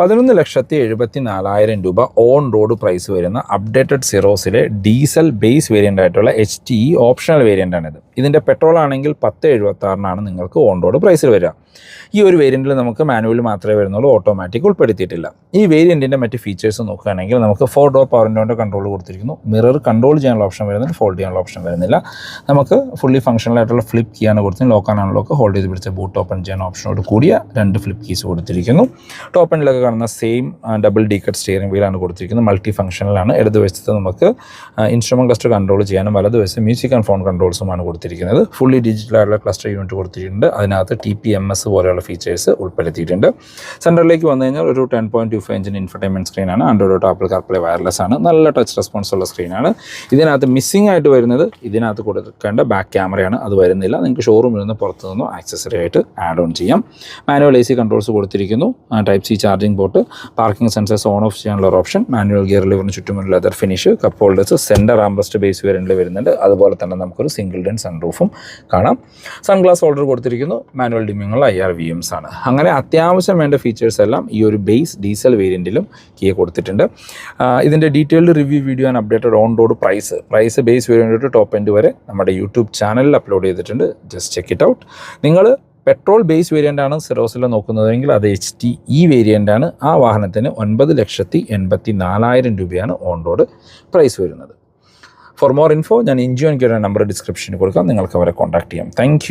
11,74,000 രൂപ on road price വരുന്ന updated സിറോസിലെ diesel base variant ആയിട്ടുള്ള HTE ഓപ്ഷണൽ വേരിയൻ്റ് ആണിത്. ഇതിൻ്റെ പെട്രോൾ ആണെങ്കിൽ 10,76 നിങ്ങൾക്ക് ഓൺ റോഡ് പ്രൈസിൽ വരിക. ഈ ഒരു വേരിയൻറ്റിൽ നമുക്ക് മാനുവൽ മാത്രമേ വരുന്നുള്ളൂ, ഓട്ടോമാറ്റിക് ഉൾപ്പെടുത്തിയിട്ടില്ല. ഈ വേരിയൻറ്റിൻ്റെ മറ്റ് ഫീച്ചേഴ്സ് നോക്കുകയാണെങ്കിൽ നമുക്ക് 4 ഡോർ പവർ വിൻഡോൻ്റെ കൺട്രോൾ കൊടുത്തിരിക്കുന്നു. മിറർ കൺട്രോൾ ചെയ്യാനുള്ള ഓപ്ഷൻ വരുന്നുണ്ട്, ഫോൾഡ് ചെയ്യാനുള്ള ഓപ്ഷൻ വരുന്നില്ല. നമുക്ക് ഫുള്ളി ഫംഗ്ഷണൽ ആയിട്ടുള്ള ഫ്ലിപ്പ് കീയാണ് കൊടുത്തിരിക്കുന്നത്. ലോക്ക് ആൻഡ് അൺലോക്ക് ഹോൾഡ് ചെയ്ത് പിടിച്ച ബൂട്ട് ഓപ്പൺ ചെയ്യാൻ ഓപ്ഷനോട് കൂടിയ 2 ഫ്ലിപ്പ് കീസ് കൊടുത്തിരിക്കുന്നു. ടോപ്പ് എൻഡിലൊക്കെ കാണുന്ന സെയിം ഡബിൾ ഡീക്കറ്റ് സ്റ്റിയറിംഗ് വീലാണ് കൊടുത്തിരിക്കുന്നത്. മൾട്ടി ഫംഗ്ഷനിലാണ്. ഇടതുവശത്ത് നമുക്ക് ഇൻസ്ട്രുമെൻറ്റ് ക്ലസ്റ്റർ കൺട്രോൾ ചെയ്യാനും വലതുവശത്ത് മ്യൂസിക് ആൻഡ് ഫോൺ കൺട്രോൾസുമാണ് കൊടുത്തിരിക്കുന്നത്. ഫുള്ളി ഡിജിറ്റൽ ആയിട്ടുള്ള ക്ലസ്റ്റർ യൂണിറ്റ് കൊടുത്തിട്ടുണ്ട്. അതിനകത്ത് TPMS പോലെയുള്ള ഫീച്ചേഴ്സ് ഉൾപ്പെടുത്തിയിട്ടുണ്ട്. സെൻറ്ററിലേക്ക് വന്നു കഴിഞ്ഞാൽ ഒരു 10.25 ഇഞ്ചിൻ്റെ ഇൻഫർടൈൻമെൻറ്റ് സ്ക്രീനാണ്. ആൻഡ്രോയിഡ് ആപ്പിൾ കാർപ്ലേ വയർലെസ് ആണ്. നല്ല ടച്ച് റെസ്പോൺസ് ഉള്ള സ്ക്രീനാണ്. ഇതിനകത്ത് മിസ്സിംഗ് ആയിട്ട് വരുന്നത് ഇതിനകത്ത് കൊടുക്കേണ്ട ബാക്ക് ക്യാമറയാണ്. അത് വരുന്നില്ല. നിങ്ങൾക്ക് ഷോറൂമിൽ നിന്ന് പുറത്തു നിന്നോ ആക്സസറി ആയിട്ട് ആഡ് ഓൺ ചെയ്യാം. മാനുവൽ AC കൺട്രോൾസ് കൊടുത്തിരിക്കുന്നു. Type-C charging port, parking sensors on off ചെയ്യാനുള്ള ഒരു ഓപ്ഷൻ, മാനുവൽ ഗിയർ ലിവറിന് ചുറ്റുമുള്ള leather finish, cup holders, center armrest base വേരിയൻ്റിൽ വരുന്നുണ്ട്. അതുപോലെ തന്നെ നമുക്കൊരു സിംഗിൾ ഡെൻ സൺറൂഫും കാണാം. സൺഗ്ലാസ് ഹോൾഡർ കൊടുത്തിരിക്കുന്നു. മാനുവൽ ഡിമ്മിങ്ങുള്ള IR VMs ആണ്. അങ്ങനെ അത്യാവശ്യം വേണ്ട ഫീച്ചേഴ്സ് എല്ലാം ഈ ഒരു ബേസ് ഡീസൽ വേരിയൻറ്റിലും കിയ കൊടുത്തിട്ടുണ്ട്. ഇതിൻ്റെ detailed review video and updated on road price base variant തൊട്ട് ടോപ്പ് എൻഡ് വരെ നമ്മുടെ യൂട്യൂബ് ചാനലിൽ അപ്ലോഡ് ചെയ്തിട്ടുണ്ട്. Just check it out. നിങ്ങൾ പെട്രോൾ ബേസ് വേരിയൻ്റാണ് സിറോസിൽ നോക്കുന്നതെങ്കിൽ അത് HTE വേരിയൻ്റാണ്. ആ വാഹനത്തിന് 9,84,000 രൂപയാണ് ഓൺ റോഡ് പ്രൈസ് വരുന്നത്. ഫോർ മോർ ഇൻഫോ ഞാൻ ഇൻജു ആൻഡ് നമ്പർ ഡിസ്ക്രിപ്ഷനിൽ കൊടുക്കാം. നിങ്ങൾക്ക് അവരെ കോൺടാക്ട് ചെയ്യാം. താങ്ക്